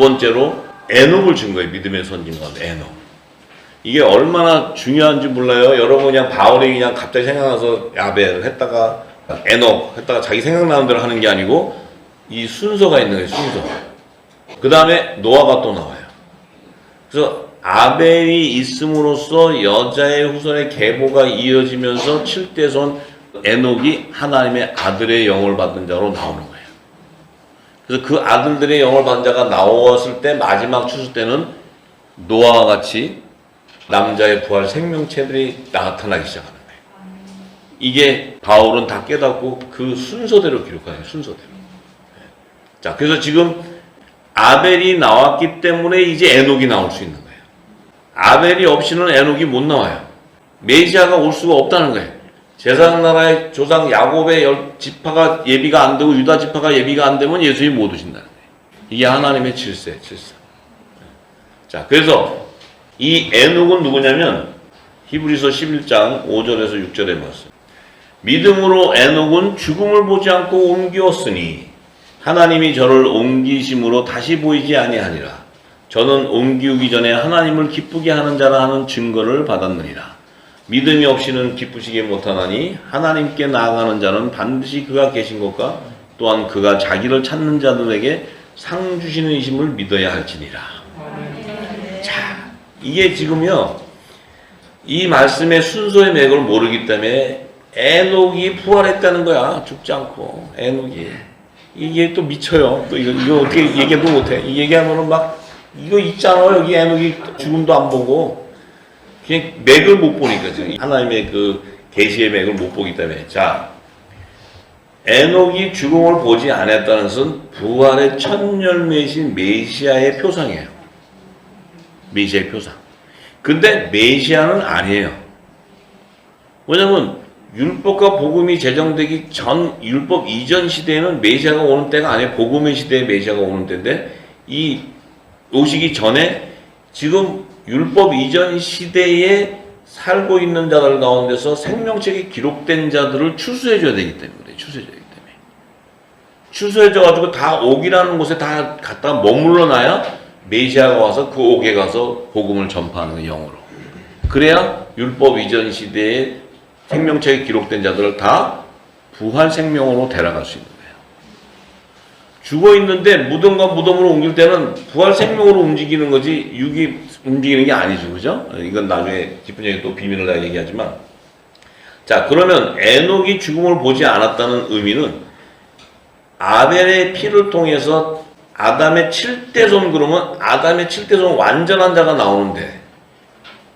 번째로 에녹을 준 거예요. 믿음의 선진관 에녹. 이게 얼마나 중요한지 몰라요. 여러분 그냥 바울이 그냥 갑자기 생각나서 야벨 했다가 에녹 했다가 자기 생각나는 대로 하는 게 아니고 이 순서가 있는 거예요. 순서. 그 다음에 노아가 또 나와요. 그래서 아벨이 있음으로써 여자의 후손의 계보가 이어지면서 7대손 에녹이 하나님의 아들의 영을 받은 자로 나오는 거예요. 그래서 그 아들들의 영을 받은 자가 나왔을 때 마지막 추수 때는 노아와 같이 남자의 부활 생명체들이 나타나기 시작하는 거예요. 이게 바울은 다 깨닫고 그 순서대로 기록하는 순서대로. 자, 그래서 지금 아벨이 나왔기 때문에 이제 에녹이 나올 수 있는 거예요. 아벨이 없이는 에녹이 못 나와요. 메시아가 올 수가 없다는 거예요. 제사장 나라의 조상 야곱의 10지파가 예비가 안 되고 유다 지파가 예비가 안 되면 예수님이 못 오신다는 거예요. 이게 하나님의 질서. 자, 그래서 이 에녹은 누구냐면 히브리서 11장 5절에서 6절의 말씀. 믿음으로 에녹은 죽음을 보지 않고 옮기었으니 하나님이 저를 옮기심으로 다시 보이지 아니하니라. 저는 옮기우기 전에 하나님을 기쁘게 하는 자라 하는 증거를 받았느니라. 믿음이 없이는 기쁘시게 못하나니 하나님께 나아가는 자는 반드시 그가 계신 것과 또한 그가 자기를 찾는 자들에게 상 주시는 이심을 믿어야 할지니라. 자, 이게 지금요, 이 말씀의 순서의 맥을 모르기 때문에 에녹이 부활했다는 거야. 죽지 않고 에녹이. 이게 또 미쳐요. 또 이거 어떻게 얘기도 못해. 이 얘기하면은 막 이거 있잖아. 여기 에녹이 죽음도 안 보고 그냥 맥을 못 보니까 지금 하나님의 그 계시의 맥을 못 보기 때문에. 자, 에녹이 죽음을 보지 않았다는 것은 부활의 첫 열매이신 메시아의 표상이에요. 메시아의 표상. 근데 메시아는 아니에요. 왜냐면 율법과 복음이 제정되기 전, 율법 이전 시대에는 메시아가 오는 때가 아니에요. 복음의 시대에 메시아가 오는 때인데, 이 오시기 전에 지금 율법 이전 시대에 살고 있는 자들 가운데서 생명책에 기록된 자들을 추수해줘야 되기 때문에, 추수해줘가지고 다 옥이라는 곳에 다 갖다 머물러 놔야 메시아가 와서 그 옥에 가서 복음을 전파하는 거예요, 영으로. 그래야 율법 이전 시대에 생명책에 기록된 자들을 다 부활 생명으로 데려갈 수 있는 거예요. 죽어 있는데 무덤과 무덤으로 옮길 때는 부활 생명으로 움직이는 거지 육이 움직이는 게 아니죠, 그죠? 이건 나중에 깊은 얘기 또 비밀을 다 얘기하지만, 자, 그러면 에녹이 죽음을 보지 않았다는 의미는 아벨의 피를 통해서 아담의 7대손, 그러면 아담의 7대손 완전한 자가 나오는데,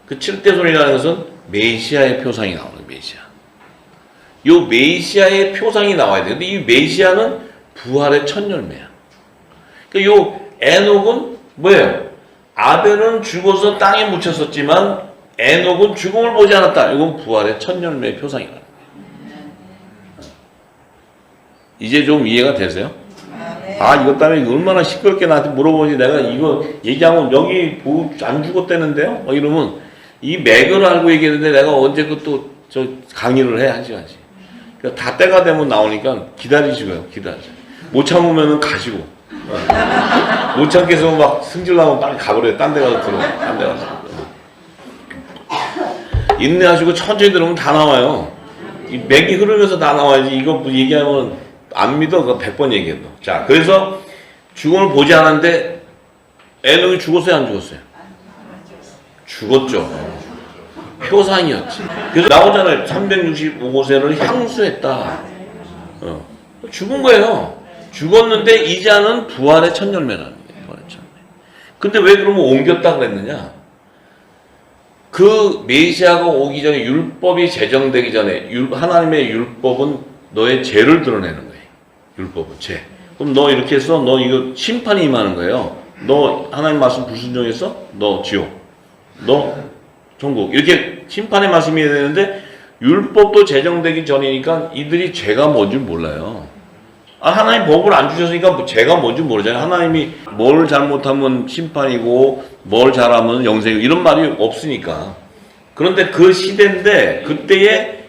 그 7대손이라는 것은 메시아의 표상이 나오는 거예요. 메시아. 요 메시아의 표상이 나와야 돼요. 근데 이 메시아는 부활의 첫 열매야. 그러니까 요 에녹은 뭐예요? 아벨은 죽어서 땅에 묻혔었지만 에녹은 죽음을 보지 않았다. 이건 부활의 첫 열매의 표상이라는 거예요. 이제 좀 이해가 되세요? 아, 이것 때문에 얼마나 시끄럽게 나한테 물어보지. 내가 이거 얘기하면 여기 안 죽었다는데요? 이러면 이 맥을 알고 얘기했는데 내가 언제 그것도 저 강의를 해, 한 시간씩. 그러니까 다 때가 되면 나오니까 기다리시고요, 기다리세요. 못 참으면은 가시고. 못 참겠어 막 승질나면 빨리 가버려요. 딴 데 가서 들어. 딴 데 가서. 인내하시고 천천히 들으면 다 나와요. 이 맥이 흐르면서 다 나와야지. 이거 얘기하면 안 믿어. 그거 100번 얘기해도. 자, 그래서 죽음을 보지 않았는데 에녹이 죽었어요, 안 죽었어요? 죽었죠. 표상이었지. 그래서 나오잖아요. 365세를 향수했다. 죽은 거예요. 죽었는데 이자는 부활의 첫 열매라는 거예요. 부활의 첫 열매. 근데 왜 그러면 옮겼다 그랬느냐? 그 메시아가 오기 전에, 율법이 제정되기 전에, 하나님의 율법은 너의 죄를 드러내는 거예요. 율법은 죄. 그럼 너 이렇게 해서 너 이거 심판이 임하는 거예요. 너 하나님 말씀 불순종했어? 너 지옥. 너 천국. 이렇게 심판의 말씀이 해야 되는데 율법도 제정되기 전이니까 이들이 죄가 뭔지 몰라요. 아, 하나님 법을 안 주셨으니까 뭐 죄가 뭔지 모르잖아요. 하나님이 뭘 잘못하면 심판이고 뭘 잘하면 영생이고 이런 말이 없으니까. 그런데 그 시대인데 그때에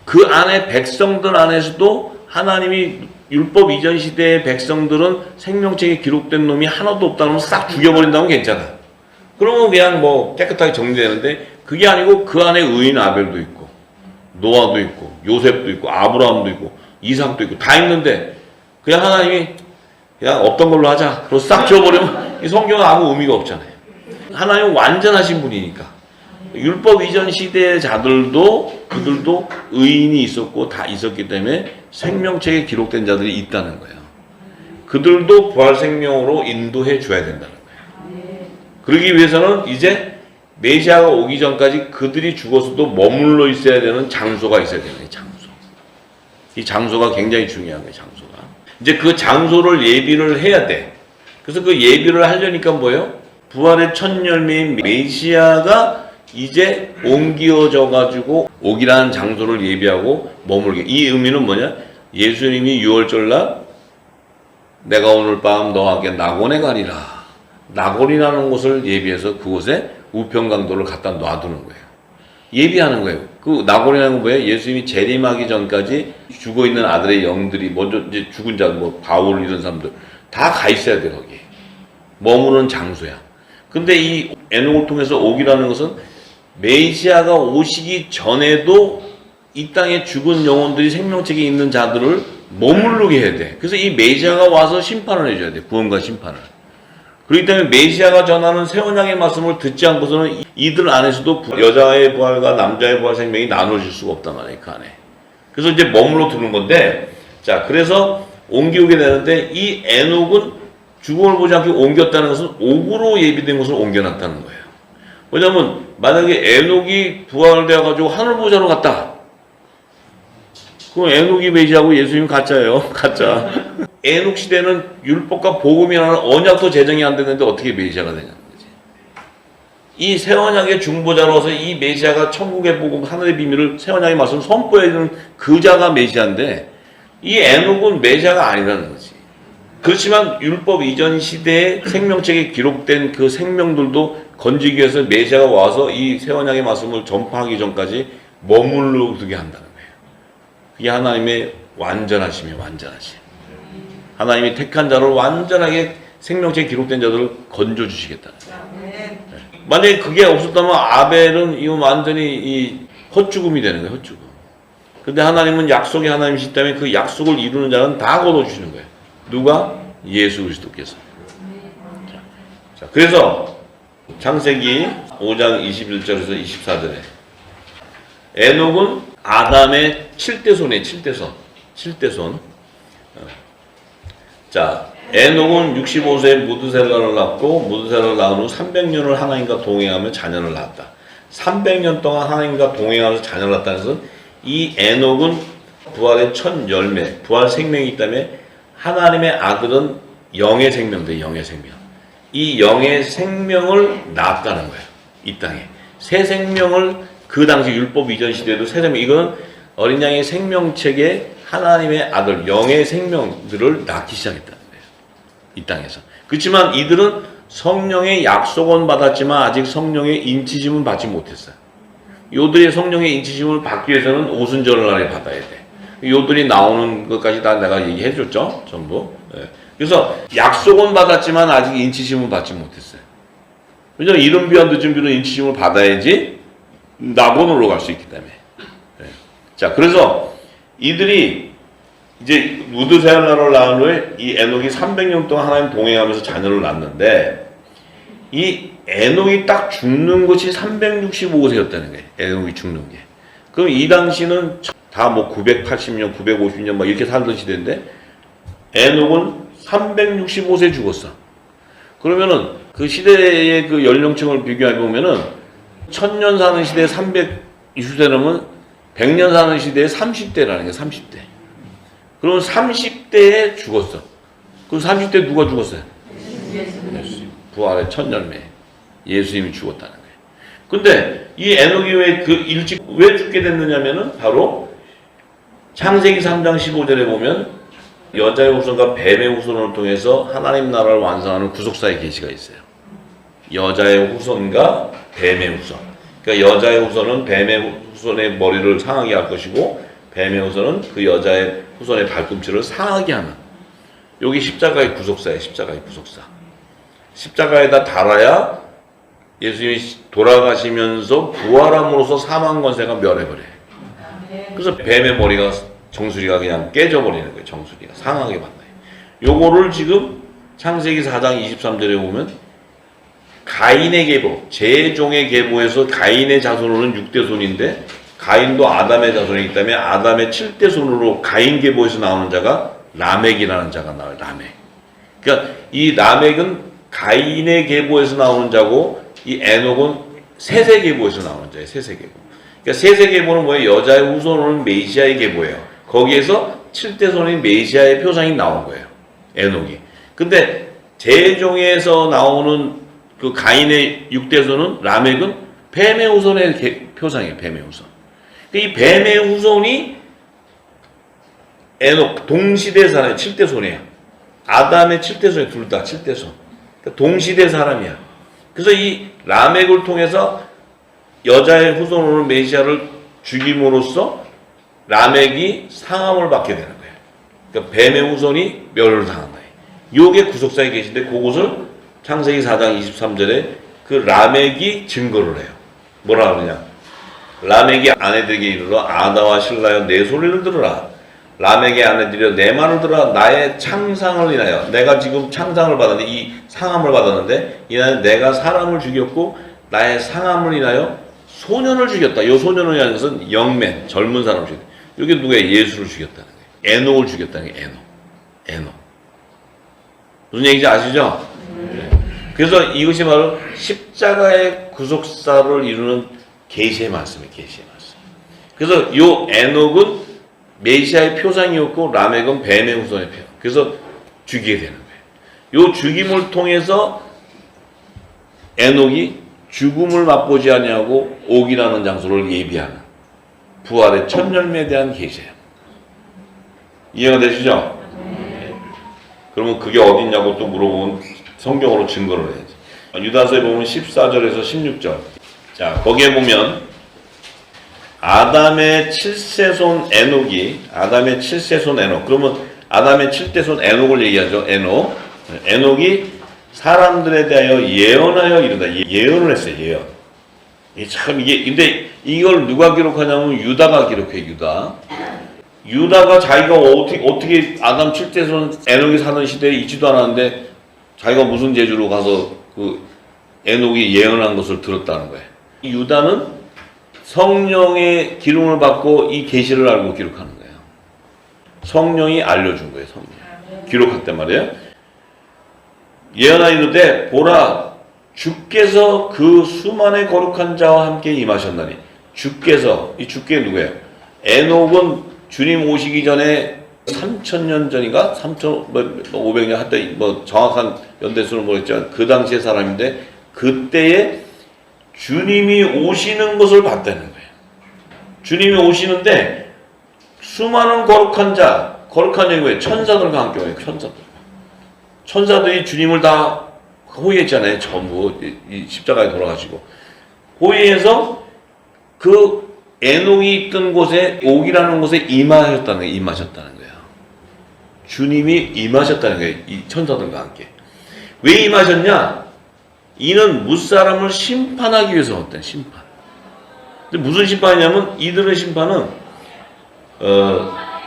그 안에 백성들 안에서도 하나님이 율법 이전 시대의 백성들은 생명책에 기록된 놈이 하나도 없다면 싹 죽여버린다면 괜찮아. 그러면 그냥 뭐 깨끗하게 정리되는데 그게 아니고 그 안에 의인 아벨도 있고 노아도 있고 요셉도 있고 아브라함도 있고 이삭도 있고 다 있는데 그냥 하나님이 그냥 없던 걸로 하자. 그리고 싹 지워버리면 이 성경은 아무 의미가 없잖아요. 하나님은 완전하신 분이니까. 율법 이전 시대의 자들도 그들도 의인이 있었고 다 있었기 때문에 생명책에 기록된 자들이 있다는 거예요. 그들도 부활 생명으로 인도해 줘야 된다는 거예요. 그러기 위해서는 이제 메시아가 오기 전까지 그들이 죽어서도 머물러 있어야 되는 장소가 있어야 되는 거예요. 장소. 이 장소가 굉장히 중요한 거예요. 장소가. 이제 그 장소를 예비를 해야 돼. 그래서 그 예비를 하려니까 뭐예요? 부활의 첫 열매인 메시아가 이제 옮겨져 가지고 오기라는 장소를 예비하고 머물게. 이 의미는 뭐냐? 예수님이 6월절날 내가 오늘 밤 너와 함께 낙원에 가리라. 낙원이라는 곳을 예비해서 그곳에 우편강도를 갖다 놔두는 거예요. 예비하는 거예요. 그 낙원이라는 건 뭐예요? 예수님이 재림하기 전까지 죽어 있는 아들의 영들이 먼저 이제 죽은 자, 뭐 바울 이런 사람들 다 가 있어야 돼 거기. 머무는 장소야. 근데 이 에녹을 통해서 오기라는 것은 메시아가 오시기 전에도 이 땅에 죽은 영혼들이 생명책에 있는 자들을 머무르게 해야 돼. 그래서 이 메시아가 와서 심판을 해줘야 돼. 구원과 심판을. 그렇기 때문에 메시아가 전하는 새 언약의 말씀을 듣지 않고서는 이들 안에서도 여자의 부활과 남자의 부활 생명이 나눠질 수가 없단 말이에요. 그 안에. 그래서 이제 머물러 두는 건데, 자, 그래서 옮기게 되는데 이 에녹은 죽음을 보지 않고 옮겼다는 것은 옥으로 예비된 것을 옮겨놨다는 거예요. 왜냐면 만약에 에녹이 부활되어 가지고 하늘보좌로 갔다. 그럼 에녹이 메시아고 예수님 가짜예요. 가짜. 에녹 시대는 율법과 복음이라는 언약도 제정이 안 됐는데 어떻게 메시아가 되냐는 거지. 이 새 언약의 중보자로서 이 메시아가 천국의 복음, 하늘의 비밀을 새 언약의 말씀 선포해 주는 그 자가 메시아인데 이 에녹은 메시아가 아니라는 거지. 그렇지만 율법 이전 시대에 생명책에 기록된 그 생명들도 건지기 위해서 메시아가 와서 이 새 언약의 말씀을 전파하기 전까지 머물러 두게 한다는 거예요. 그게 하나님의 완전하심이에요. 완전하심. 하나님이 택한 자를 완전하게 생명책에 기록된 자들을 건져주시겠다는 거예요. 네. 만약에 그게 없었다면 아벨은 이 완전히 이 헛죽음이 되는 거예요. 헛죽음. 근데 하나님은 약속의 하나님이시기 때문에 그 약속을 이루는 자는 다 거둬주시는 거예요. 누가? 예수 그리스도께서. 자, 그래서 창세기 5장 21절에서 24절에 에녹은 아담의 7대손이에요. 7대손. 7대손. 자, 에녹은 65세에 무드셀라를 낳고 무드셀라를 낳은 후 300년을 하나님과 동행하며 자녀를 낳았다. 300년 동안 하나님과 동행하면서 자녀를 낳았다는 것은 이 에녹은 부활의 첫 열매, 부활 생명이 있다면 하나님의 아들은 영의 생명대, 영의 생명. 이 영의 생명을 낳았다는 거예요. 이 땅에. 새 생명을 그 당시 율법 이전 시대에도 새 생명, 이건 어린 양의 생명책에 하나님의 아들, 영의 생명들을 낳기 시작했다는 거예요. 이 땅에서. 그렇지만 이들은 성령의 약속은 받았지만 아직 성령의 인치심은 받지 못했어요. 요들의 성령의 인치심을 받기 위해서는 오순절날에 받아야 돼. 요들이 나오는 것까지 다 내가 얘기해줬죠. 전부. 네. 그래서 약속은 받았지만 아직 인치심은 받지 못했어요. 왜냐하면 이른 비와 늦은 비로 인치심을 받아야지 낙원으로 갈 수 있기 때문에. 네. 자, 그래서 이들이 이제 무드셀라를 낳은 후에 이 에녹이 300년 동안 하나님 동행하면서 자녀를 낳는데 이 에녹이 딱 죽는 것이 365세였다는 거예요. 에녹이 죽는 게. 그럼 이 당시는 다 뭐 980년, 950년 막 이렇게 살던 시대인데 에녹은 365세 죽었어. 그러면은 그 시대의 그 연령층을 비교해 보면은 1000년 사는 시대에 320세라면 100년 사는 시대에 30대라는 게 30대. 그러면 30대에 죽었어. 그럼 30대 누가 죽었어요? 예수. 부활의 첫 열매. 예수님이 죽었다는 거예요. 근데 이 에녹이 왜 그 일찍 왜 죽게 됐느냐면은 바로 창세기 3장 15절에 보면 여자의 후손과 뱀의 후손을 통해서 하나님 나라를 완성하는 구속사의 계시가 있어요. 여자의 후손과 뱀의 후손. 그러니까 여자의 후손은 뱀의 후손의 머리를 상하게 할 것이고 뱀의 후손은 그 여자의 후손의 발꿈치를 상하게 하는. 여기 십자가의 구속사예요. 십자가의 구속사. 십자가에다 달아야 예수님이 돌아가시면서 부활함으로써 사망 권세가 멸해버려요. 그래서 뱀의 머리가 정수리가 그냥 깨져버리는 거예요. 정수리가 상하게 만나요. 요거를 지금 창세기 4장 23절에 보면 가인의 계보, 제종의 계보에서 가인의 자손으로는 6대 손인데 가인도 아담의 자손이기 때문에 아담의 7대 손으로 가인 계보에서 나오는 자가 라멕이라는 자가 나와요. 라멕. 그러니까 이 라멕은 가인의 계보에서 나오는 자고 이 에녹은 셋의 계보에서 나오는 자예요. 셋의 계보. 그러니까 셋의 계보는 뭐예요? 여자의 후손은 메시아의 계보예요. 거기에서 7대 손인 메시아의 표상이 나온 거예요. 에녹이. 근데 제종에서 나오는 그 가인의 6대 손은 라멕은 뱀의 후손의 표상이에요. 뱀의 후손. 이 뱀의 후손이 에녹 동시대 사람이 7대 손이에요. 아담의 7대 손이 둘 다 7대 손. 그러니까 동시대 사람이야. 그래서 이 라멕을 통해서 여자의 후손으로 메시아를 죽임으로써 라멕이 상함을 받게 되는 거예요. 그러니까 뱀의 후손이 멸을 당한 거예요. 요게 구속사에 계신데 그곳을 창세기 4장 23절에 그 라멕이 증거를 해요. 뭐라 그러냐? 라멕이 아내들에게 이르러 아다와 실라여 내 소리를 들으라. 라멕의 아내들이여 내 말을 들으라. 나의 창상을 인하여 내가 지금 창상을 받았는데 이 상함을 받았는데 이는 내가 사람을 죽였고 나의 상함을 인하여 소년을 죽였다. 이 소년을 위한 것은 영맨 젊은 사람을 죽였다. 이게 누구예요? 예수를 죽였다는 거예요. 에녹을 죽였다는 게 에녹. 무슨 얘기인지 아시죠? 그래서 이것이 바로 십자가의 구속사를 이루는 계시의 말씀이에요. 계시의 말씀. 그래서 요 에녹은 메시아의 표상이었고 라멕은 뱀의 후손의 표. 그래서 죽이게 되는 거예요. 요 죽임을 통해서 에녹이 죽음을 맛보지 아니하고 옥이라는 장소를 예비하는 부활의 첫 열매에 대한 계시예요. 이해가 되시죠? 그러면 그게 어딨냐고 또 물어보면 성경으로 증거를 해야지. 유다서에 보면 14절에서 16절. 자, 거기에 보면 아담의 7세손 에녹. 그러면 아담의 7대손 에녹을 얘기하죠. 에녹이 사람들에 대하여 예언하여 이르다. 예언을 했어요. 예언. 근데 이걸 누가 기록하냐면 유다가 기록해. 유다가 자기가 어떻게 아담 7대손 에녹이 사는 시대에 있지도 않았는데 자기가 무슨 재주로 가서 그 에녹이 예언한 것을 들었다는 거예요. 유다는 성령의 기름을 받고 이 계시를 알고 기록하는 거예요. 성령이 알려준 거예요. 성령. 기록했단 말이에요. 예언하이르되 보라 주께서 그 수만의 거룩한 자와 함께 임하셨나니. 주께서, 이 주께 누구예요? 에녹은 주님 오시기 전에 3,000년 전인가? 3,500년 하여튼 뭐 정확한 연대수는 모르겠지만 그 당시의 사람인데 그때에 주님이 오시는 것을 봤다는 거예요. 주님이 오시는데 수많은 거룩한 자, 거룩한 자이 뭐예요? 천사들과 함께 와요. 천사들이 주님을 다 호위했잖아요. 전부 이 십자가에 돌아가시고 호위해서 그 에녹이 있던 곳에 옥이라는 곳에 임하셨다는 거예요. 주님이 임하셨다는 거예요. 이 천사들과 함께. 왜 임하셨냐? 이는 무사람을 심판하기 위해서 왔다는 심판. 근데 무슨 심판이냐면 이들의 심판은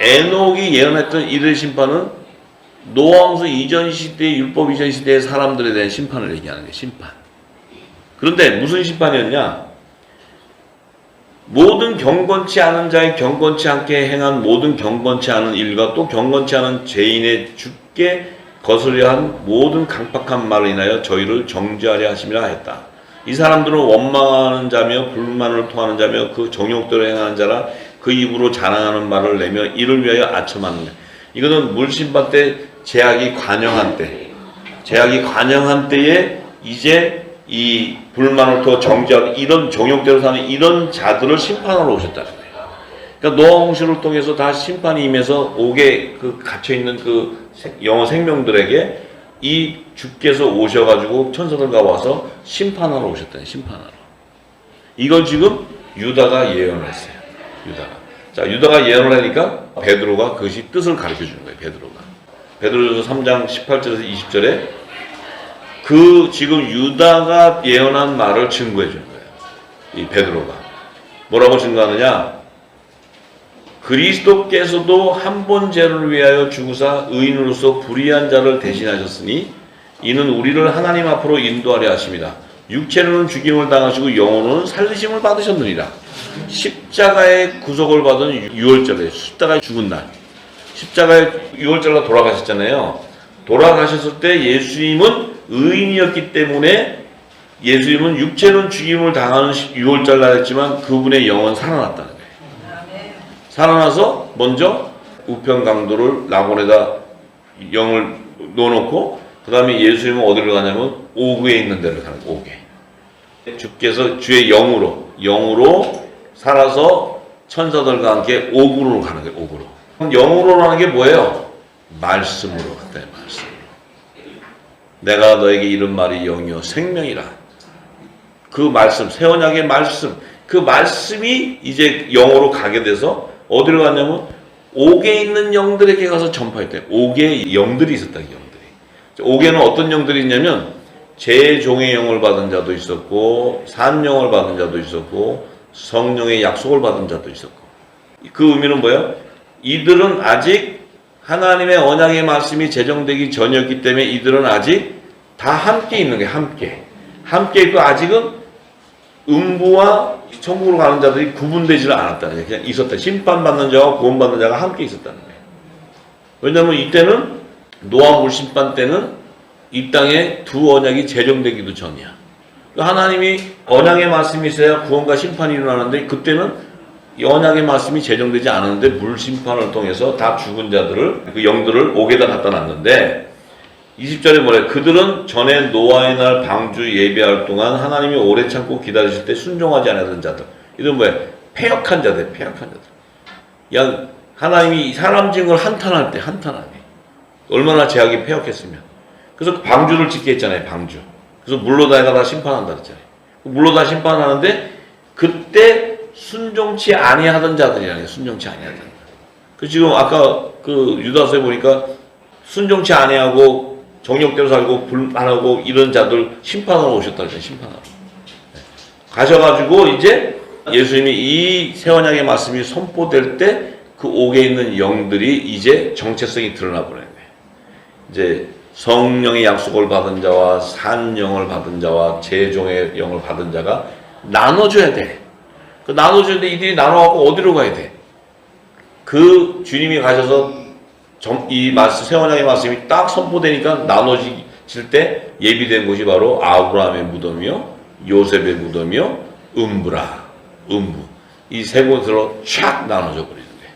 에녹이 예언했던 이들의 심판은 노아왕수 이전 시대, 율법 이전 시대의 사람들에 대한 심판을 얘기하는 거예요. 심판. 그런데 무슨 심판이었냐? 모든 경건치 않은 자의 경건치 않게 행한 모든 경건치 않은 일과 또 경건치 않은 죄인의 죽게 거스려 한 모든 강팍한 말을 인하여 저희를 정죄하려 하심이라 했다. 이 사람들은 원망하는 자며 불만을 토하는 자며 그 정욕대로 행하는 자라 그 입으로 자랑하는 말을 내며 이를 위하여 아첨하는 자. 이거는 물심판 때 제약이 관영한 때에 이제 이 불만을 토 정죄하고 이런 정욕대로 사는 이런 자들을 심판하러 오셨다는 거예요. 그러니까 노아 홍수를 통해서 다 심판이 임해서 옥에 그 갇혀있는 그 영어 생명들에게 이 주께서 오셔가지고 천사들과 와서 심판하러 오셨다니. 심판하러. 이걸 지금 유다가 예언을 했어요. 유다가. 자, 유다가 예언을 하니까 베드로가 그것이 뜻을 가르쳐 주는 거예요. 베드로전서 3장 18절에서 20절에 그 지금 유다가 예언한 말을 증거해 주는 거예요. 이 베드로가 뭐라고 증거하느냐? 그리스도께서도 한 번 죄를 위하여 죽으사 의인으로서 불의한 자를 대신하셨으니 이는 우리를 하나님 앞으로 인도하려 하십니다. 육체로는 죽임을 당하시고 영혼으로는 살리심을 받으셨느니라. 십자가의 구속을 받은 유월절에 십자가에 죽은 날, 십자가의 유월절날 돌아가셨잖아요. 돌아가셨을 때 예수님은 의인이었기 때문에 예수님은 육체는 죽임을 당하는 유월절날 했지만 그분의 영은 살아났다는 거예요. 살아나서 먼저 우편강도를 낙원에다 영을 넣어놓고 그 다음에 예수님은 어디로 가냐면 오그에 있는 데를 가는 거예요. 오게. 주께서 주의 영으로 살아서 천사들과 함께 오구로 가는 거예요. 오구로. 영으로라는 게 뭐예요? 말씀으로 갔다. 말씀으로. 내가 너에게 이른 말이 영이요 생명이라. 그 말씀, 새 언약의 말씀, 그 말씀이 이제 영으로 가게 돼서 어디로 갔냐면 옥에 있는 영들에게 가서 전파했대요. 옥에 영들이 있었다. 영들이. 옥에는 어떤 영들이 있냐면 제종의 영을 받은 자도 있었고 산영을 받은 자도 있었고 성령의 약속을 받은 자도 있었고. 그 의미는 뭐예요? 이들은 아직 하나님의 언약의 말씀이 제정되기 전이었기 때문에 이들은 아직 다 함께 있는 거예요. 함께 있고 아직은 음부와 천국으로 가는 자들이 구분되지를 않았다는 거예요. 그냥 있었다. 심판받는 자와 구원받는 자가 함께 있었다는 거예요. 왜냐하면 이때는 노아 물심판 때는 이 땅에 두 언약이 제정되기도 전이야. 하나님이 언약의 말씀이 있어야 구원과 심판이 일어나는데 그때는 이 언약의 말씀이 제정되지 않았는데 물심판을 통해서 다 죽은 자들을 그 영들을 옥에다 갖다 놨는데 20절에 뭐래? 그들은 전에 노아의 날 방주 예배할 동안 하나님이 오래 참고 기다리실 때 순종하지 않았던 자들. 이들은 뭐야? 패역한 자들. 야, 하나님이 사람 지은 걸 한탄할 때. 얼마나 제약이 패역했으면. 그래서 그 방주를 짓게 했잖아요. 방주. 그래서 물로 다 심판한다 그랬잖아요. 물로 다 심판하는데 그때 순종치 아니하던 자들이라는 순종치 아니하던 자들. 그 지금 아까 그 유다서에 보니까 순종치 아니하고 정욕대로 살고 불만하고 이런 자들 심판하러 오셨다 그랬잖아요. 심판하러. 가셔가지고 이제 예수님이 이 새 언약의 말씀이 선포될 때 그 옥에 있는 영들이 이제 정체성이 드러나 버려요. 이제 성령의 약속을 받은 자와 산영을 받은 자와 제종의 영을 받은 자가 나눠줘야 돼. 그 나눠주는데 이들이 나눠갖고 어디로 가야 돼? 그 주님이 가셔서 이 말씀, 새 언약의 말씀이 딱 선포되니까 나눠질 때 예비된 곳이 바로 아브라함의 무덤이요, 요셉의 무덤이요, 음부. 이 세 곳으로 촥 나눠져 버리는 거예요.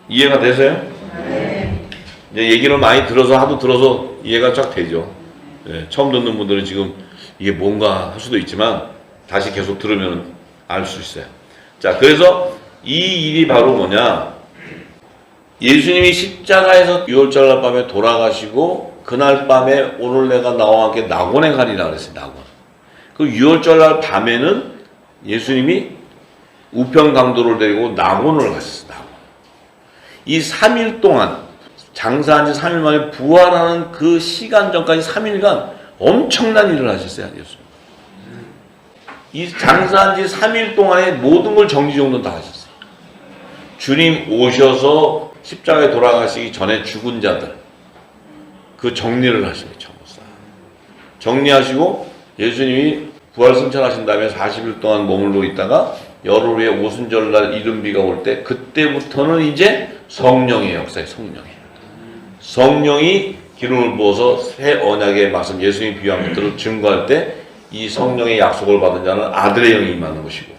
이해가 되세요? 네. 이제 얘기를 많이 하도 들어서 이해가 쫙 되죠. 네, 처음 듣는 분들은 지금 이게 뭔가 할 수도 있지만 다시 계속 들으면 알 수 있어요. 자, 그래서 이 일이 바로 뭐냐? 예수님이 십자가에서 유월절날 밤에 돌아가시고 그날 밤에 오늘 내가 나와 함께 낙원에 가리라 그랬어요. 낙원. 그 유월절날 밤에는 예수님이 우편강도를 데리고 낙원을 가셨어요. 낙원. 이 3일 동안 장사한 지 3일 만에 부활하는 그 시간 전까지 3일간 엄청난 일을 하셨어요. 예수님. 이 장사한 지 3일 동안에 모든 걸 정리정돈 다 하셨어요. 주님 오셔서 십자가에 돌아가시기 전에 죽은 자들 그 정리를 하시는 거예요. 정리하시고 예수님이 부활 승천하신 다음에 40일 동안 머물러 있다가 열흘 후에 오순절날 이른비가 올 때 그때부터는 이제 성령의 역사예요. 성령이 기름을 부어서 새 언약의 말씀 예수님이 비유한 것들을 증거할 때 이 성령의 약속을 받은 자는 아들의 영이 임하는 것이고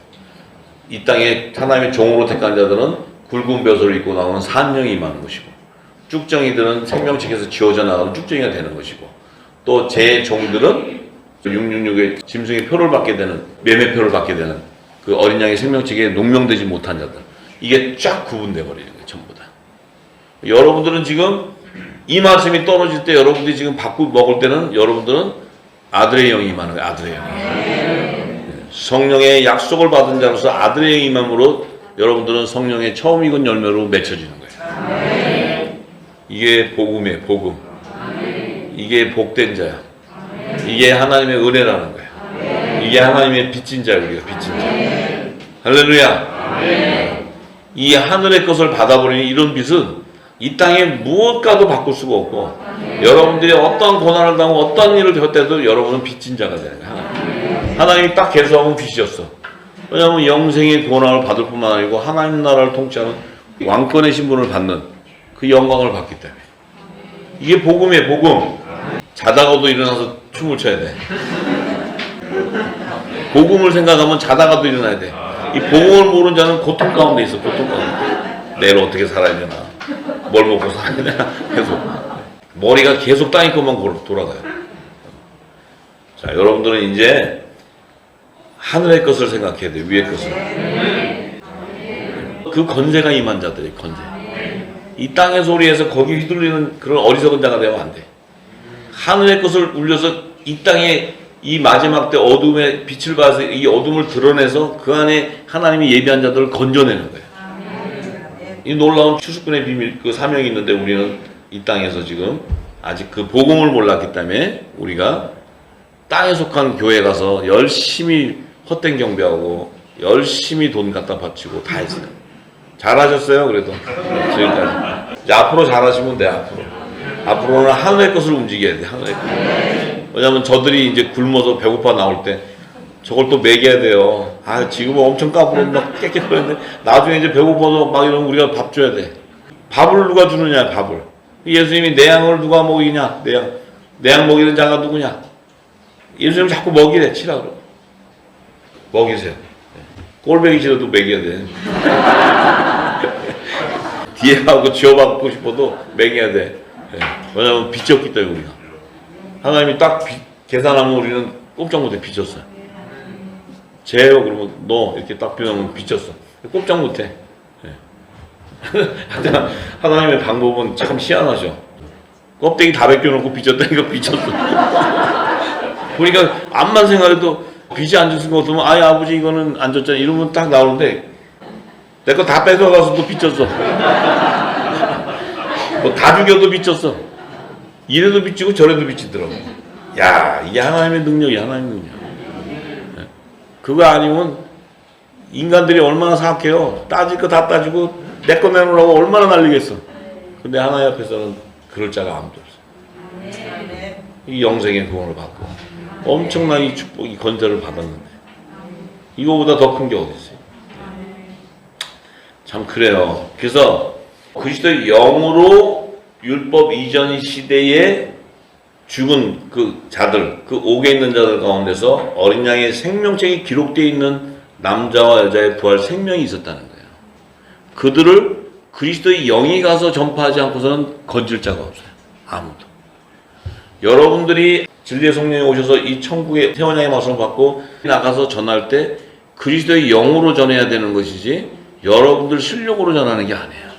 이 땅에 하나님의 종으로 택한 자들은 굵은 벼슬을 입고 나오는 산영이 임하는 것이고 쭉정이들은 생명책에서 지어져 나가는 쭉정이가 되는 것이고 또 제 종들은 666의 짐승의 표를 받게 되는 매매표를 받게 되는 그 어린 양의 생명책에 농명되지 못한 자들 이게 쫙 구분돼 버리는 거예요. 전부 다. 여러분들은 지금 이 말씀이 떨어질 때 여러분들이 지금 받고 먹을 때는 여러분들은 아들의 영이 임하는 거예요. 아들의 영이. 성령의 약속을 받은 자로서 아들의 영이 임함으로 여러분들은 성령의 처음 익은 열매로 맺혀지는 거예요. 이게 복음이에요. 복음. 이게 복된 자야. 이게 하나님의 은혜라는 거야. 이게 하나님의 빚진 자야. 우리가 빚진 자. 할렐루야. 이 하늘의 것을 받아버리는 이런 빚은 이 땅에 무엇과도 바꿀 수가 없고, 여러분들이 어떤 고난을 당하고 어떤 일을 겪을 여러분은 빚진 자가 되는 거야. 하나님이 딱 개수하면 빚이었어. 왜냐하면 영생의 고난을 받을 뿐만 아니고 하나님 나라를 통치하는 왕권의 신분을 받는 그 영광을 받기 때문에. 이게 복음이에요. 복음. 자다가도 일어나서 춤을 춰야 돼. 복음을 생각하면 자다가도 일어나야 돼. 이 복음을 모르는 자는 고통 가운데 있어. 고통 가운데. 내일 어떻게 살아야 되나, 뭘 먹고 살아야 되나, 계속 머리가 계속 땅에 것만 돌아가요. 자, 여러분들은 이제 하늘의 것을 생각해야 돼. 위의 것을. 그 건세가 임한 자들이 건세. 이 땅의 소리에서 거기 휘둘리는 그런 어리석은 자가 되면 안 돼. 하늘의 것을 울려서 이 땅에 이 마지막 때 어둠의 빛을 봐서 이 어둠을 드러내서 그 안에 하나님이 예비한 자들을 건져내는 거예요. 이 놀라운 추수꾼의 비밀, 그 사명이 있는데 우리는 이 땅에서 지금 아직 그 복음을 몰랐기 때문에 우리가 땅에 속한 교회 가서 열심히 헛된 경배하고 열심히 돈 갖다 바치고 다 했어요. 잘하셨어요. 그래도 지금까지. 이제 앞으로 잘하시면 돼. 앞으로는 하늘의 것을 움직여야 돼. 하늘의 것. 왜냐면 저들이 이제 굶어서 배고파 나올 때 저걸 또 먹여야 돼요. 아, 지금은 엄청 까불어 막 깨끗거리는데 나중에 이제 배고파서 막 이러면 우리가 밥 줘야 돼. 밥을 누가 주느냐, 밥을. 예수님이 내 양을 누가 먹이냐, 내 양 먹이는 자가 누구냐. 예수님 자꾸 먹이래, 치라고. 먹이세요. 꼴배기 싫어도 먹여야 돼. 뒤에 가고 쥐어받고 싶어도 먹여야 돼. 왜냐면 빚졌기 때문에 우리가. 하나님이 딱 계산하면 우리는 꼼짝 못해. 빚졌어요. 재요 그러면 너 이렇게 딱 비우면 빚졌어. 꼼짝 못해. 하나님의 방법은 참 희한하죠. 껍데기 다 벗겨놓고 빚졌다니까 빚졌어. 보니까 암만 생각해도 빚이 안 줬은 거 같으면 아이 아버지 이거는 안 줬잖아 이러면 딱 나오는데 내 거 다 뺏어가서 또 빚졌어. 뭐 다 죽여도 빚졌어. 이래도 빚지고 저래도 빚지더라고. 야, 이게 하나님의 능력이야. 하나님의 능력. 그거 아니면 인간들이 얼마나 사악해요. 따질 거 다 따지고 내 거 내놓으라고 얼마나 난리겠어. 근데 하나님 앞에서는 그럴 자가 아무도 없어. 이 영생의 구원을 받고 엄청난 이 축복, 이 건설을 받았는데 이거보다 더 큰 게 어디 있어요. 참 그래요. 그래서 그리스도의 영으로 율법 이전 시대에 죽은 그 자들, 그 옥에 있는 자들 가운데서 어린 양의 생명책이 기록되어 있는 남자와 여자의 부활 생명이 있었다는 거예요. 그들을 그리스도의 영이 가서 전파하지 않고서는 건질 자가 없어요. 아무도. 여러분들이 진리의 성령이 오셔서 이 천국의 태원양의 말씀을 받고 나가서 전할 때 그리스도의 영으로 전해야 되는 것이지 여러분들 실력으로 전하는 게 아니에요.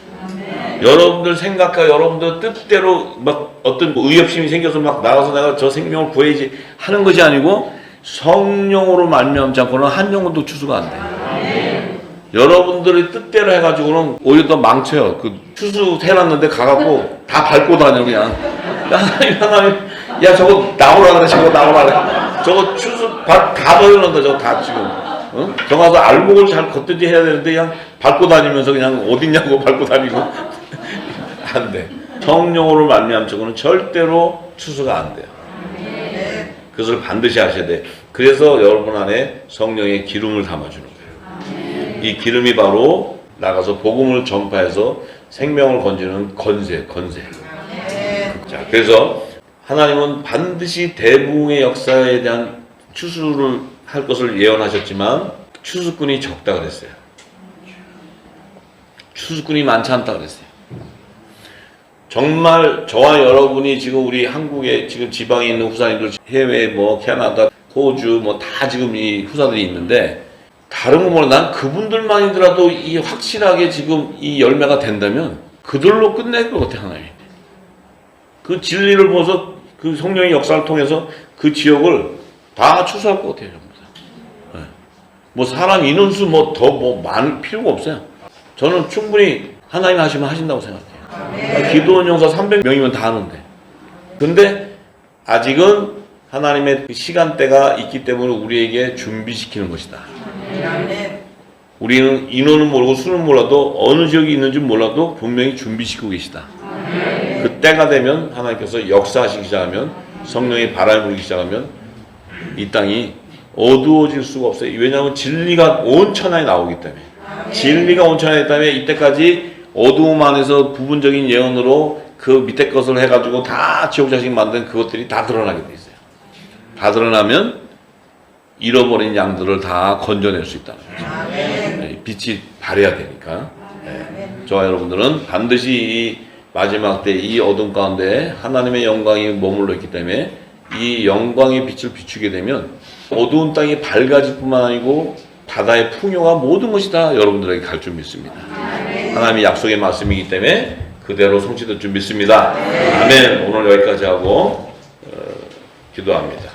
여러분들 생각과 여러분들 뜻대로 막 어떤 의협심이 생겨서 막 나가서 내가 저 생명을 구해야지 하는 것이 아니고 성령으로 말미암지 않고는 한 영혼도 추수가 안 돼요. 여러분들의 뜻대로 해가지고는 오히려 더 망쳐요. 그 추수 해놨는데 가갖고 다 밟고 다녀 그냥. 하나님, 야 저거 나오라 그래, 저거 나오라 그래. 저거 추수 다 버려놓는다 저거 다 지금. 어? 저 가서 알목을 잘 걷든지 해야 되는데 그냥 밟고 다니면서 그냥 어딨냐고 밟고 다니고 안 돼. 성령으로 말미암고는 절대로 추수가 안 돼요. 그것을 반드시 하셔야 돼. 그래서 여러분 안에 성령의 기름을 담아주는 거예요. 이 기름이 바로 나가서 복음을 전파해서 생명을 건지는 건세. 자, 그래서 하나님은 반드시 대부흥의 역사에 대한 추수를 할 것을 예언하셨지만 추수꾼이 적다 그랬어요. 추수꾼이 많지 않다 그랬어요. 정말 저와 여러분이 지금 우리 한국에 지금 지방에 있는 후사님들 해외 뭐 캐나다, 호주 뭐 다 지금 이 후사들이 있는데 다른 거 몰라. 난 그분들만이더라도 이 확실하게 지금 이 열매가 된다면 그들로 끝낼 것 같아 하나님. 그 진리를 보면서 그 성령의 역사를 통해서 그 지역을 다 추수할 것 같아요. 전부 다. 네. 뭐 사람 인원수 뭐 더 뭐 많을 필요가 없어요. 저는 충분히 하나님 하시면 하신다고 생각해요. 기도원 용사 300명이면 다 하는데. 근데 아직은 하나님의 시간대가 있기 때문에 우리에게 준비시키는 것이다. 우리는 인원은 모르고 수는 몰라도 어느 지역에 있는지 몰라도 분명히 준비시키고 계시다. 그 때가 되면 하나님께서 역사하시기 시작하면 성령의 바람을 불기 시작하면 이 땅이 어두워질 수가 없어요. 왜냐하면 진리가 온 천하에 나오기 때문에. 진리가 온 천하에 있기 때문에 이때까지 어두움 안에서 부분적인 예언으로 그 밑에 것을 해가지고 다 지옥 자식 만든 그것들이 다 드러나게 돼 있어요. 다 드러나면 잃어버린 양들을 다 건져낼 수 있다는 거죠. 빛이 발해야 되니까. 저와 여러분들은 반드시 이 마지막 때 이 어둠 가운데 하나님의 영광이 머물러 있기 때문에 이 영광의 빛을 비추게 되면 어두운 땅이 밝아질 뿐만 아니고 바다의 풍요가 모든 것이 다 여러분들에게 갈 줄 믿습니다. 하나님의 약속의 말씀이기 때문에 그대로 성취될 줄 믿습니다. 아멘. 오늘 여기까지 하고 기도합니다.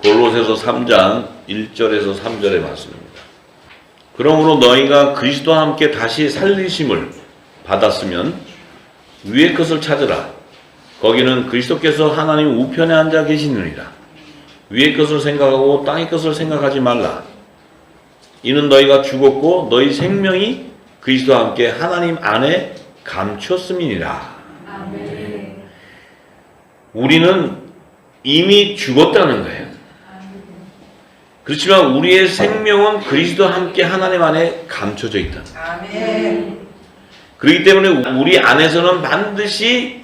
골로새서 3장 1절에서 3절의 말씀입니다. 그러므로 너희가 그리스도와 함께 다시 살리심을 받았으면 위의 것을 찾으라. 거기는 그리스도께서 하나님 우편에 앉아 계시느니라. 위의 것을 생각하고 땅의 것을 생각하지 말라. 이는 너희가 죽었고 너희 생명이 그리스도와 함께 하나님 안에 감추었음이니라. 우리는 이미 죽었다는 거예요. 그렇지만 우리의 생명은 그리스도와 함께 하나님 안에 감춰져 있다. 그렇기 때문에 우리 안에서는 반드시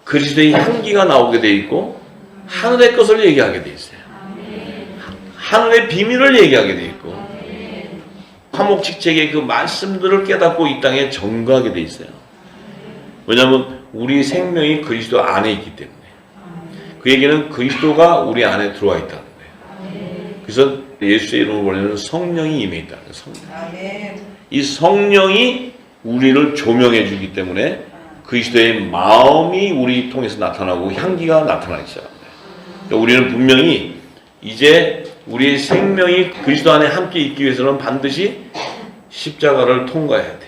그리스도의 향기가 나오게 돼 있고 하늘의 것을 얘기하게 돼 있어요. 하늘의 비밀을 얘기하게 돼 있고 화목직책의 그 말씀들을 깨닫고 이 땅에 전거하게 돼 있어요. 왜냐하면 우리 생명이 그리스도 안에 있기 때문에. 그 얘기는 그리스도가 우리 안에 들어와 있다는 거예요. 그래서 예수의 이름을 보내는 성령이 임해 있다는 거예요. 성령. 이 성령이 우리를 조명해 주기 때문에 그리스도의 마음이 우리 통해서 나타나고 향기가 나타나기 시작합니다. 우리는 분명히 이제 우리의 생명이 그리스도 안에 함께 있기 위해서는 반드시 십자가를 통과해야 돼.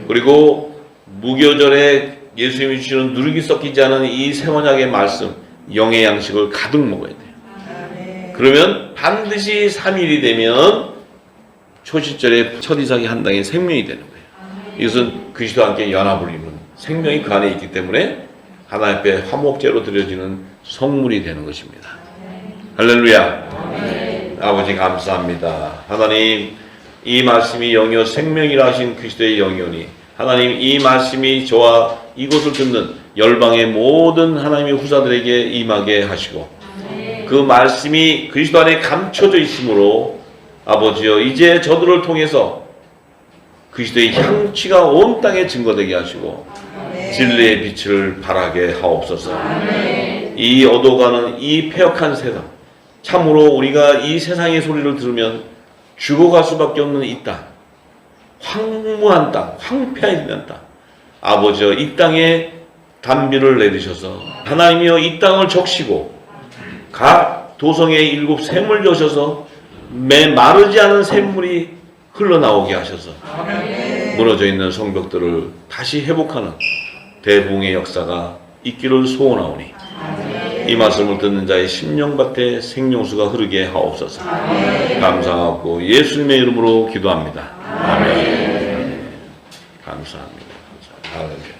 그리고 무교절에 예수님이 주시는 누르기 섞이지 않은 이 새 언약의 말씀, 영의 양식을 가득 먹어야 돼요. 그러면 반드시 3일이 되면 초실절에 첫 이삭이 한 땅의 생명이 되는 거예요. 이것은 그리스도와 함께 연합을 이루는 생명이 그 안에 있기 때문에 하나님 앞에 화목제로 드려지는 성물이 되는 것입니다. 할렐루야. 아버지 감사합니다. 하나님 이 말씀이 영이요 생명이라 하신 그리스도의 영이오니 하나님 이 말씀이 저와 이곳을 듣는 열방의 모든 하나님의 후사들에게 임하게 하시고 그 말씀이 그리스도 안에 감춰져 있으므로 아버지여 이제 저들을 통해서 그리스도의 향취가 온 땅에 증거되게 하시고 진리의 빛을 발하게 하옵소서. 이 어두워가는 이 패역한 세상 참으로 우리가 이 세상의 소리를 들으면 죽어갈 수밖에 없는 이 땅 황무한 땅 황폐해지는 땅 아버지여 이 땅에 단비를 내리셔서 하나님이여 이 땅을 적시고 각 도성의 7 샘을 여셔서 마르지 않은 샘물이 흘러나오게 하셔서 무너져 있는 성벽들을 다시 회복하는 대부흥의 역사가 있기를 소원하오니 이 말씀을 듣는 자의 심령밭에 생명수가 흐르게 하옵소서. 감사하고 예수님의 이름으로 기도합니다. 아멘. 감사합니다. 할렐루야.